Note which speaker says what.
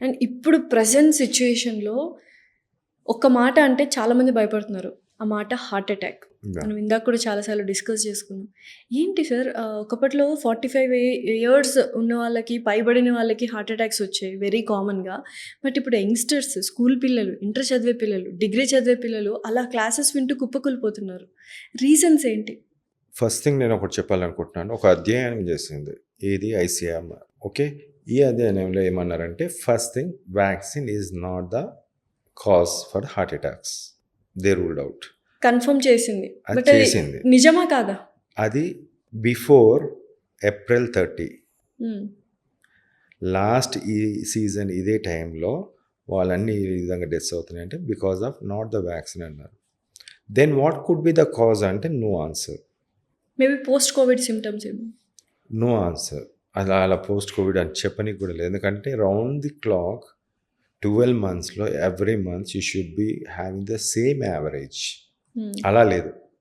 Speaker 1: And ఇప్పుడు present సిచ్యుయేషన్‌లో ఒక్క మాట అంటే చాలామంది భయపడుతున్నారు. ఆ మాట హార్ట్ అటాక్.
Speaker 2: Yeah.
Speaker 1: మనం ఇందాక కూడా చాలా సార్లు డిస్కస్ చేసుకున్నాం. ఏంటి సార్ ఒకప్పట్లో 45 ఇయర్స్ ఉన్న వాళ్ళకి, పైబడిన వాళ్ళకి హార్ట్ అటాక్స్ వచ్చాయి వెరీ కామన్‌గా. బట్ ఇప్పుడు యంగ్‌స్టర్స్, స్కూల్ పిల్లలు, ఇంటర్ చదివే పిల్లలు, డిగ్రీ చదివే పిల్లలు అలా క్లాసెస్ వింటూ కుప్పకూలిపోతున్నారు. రీజన్స్ ఏంటి?
Speaker 2: ఫస్ట్ థింగ్ నేను ఒకటి చెప్పాలనుకుంటున్నాను. ఒక అధ్యయనం చేసింది. ఏది ఐసీఎంఆర్. ఓకే. ఈ అధ్యయనంలో ఏమన్నారంటే first thing vaccine is not the cause for heart attacks. They ruled out.
Speaker 1: Confirm చేసింది.
Speaker 2: అది
Speaker 1: బట్ అది
Speaker 2: చేసింది.
Speaker 1: నిజమా కాదా?
Speaker 2: అది బిఫోర్ ఏప్రిల్ 30.
Speaker 1: హ్మ్.
Speaker 2: లాస్ట్ ఈ సీజన్ ఇదే టైంలో వాళ్ళన్నీ ఈ విధంగా డెత్స్ అవుతున్నాయి అంటే because of not the vaccine అన్నారు. Then what could be the cause అంటే no answer.
Speaker 1: Maybe post COVID symptoms ఏమో.
Speaker 2: No answer. అలా పోస్ట్ కోవిడ్ అని చెప్పనీకి కూడా లేదు. ఎందుకంటే రౌండ్ ది క్లాక్ 12 monthsలో every month you should be having the same average.
Speaker 1: Hmm.
Speaker 2: అలా లేదు.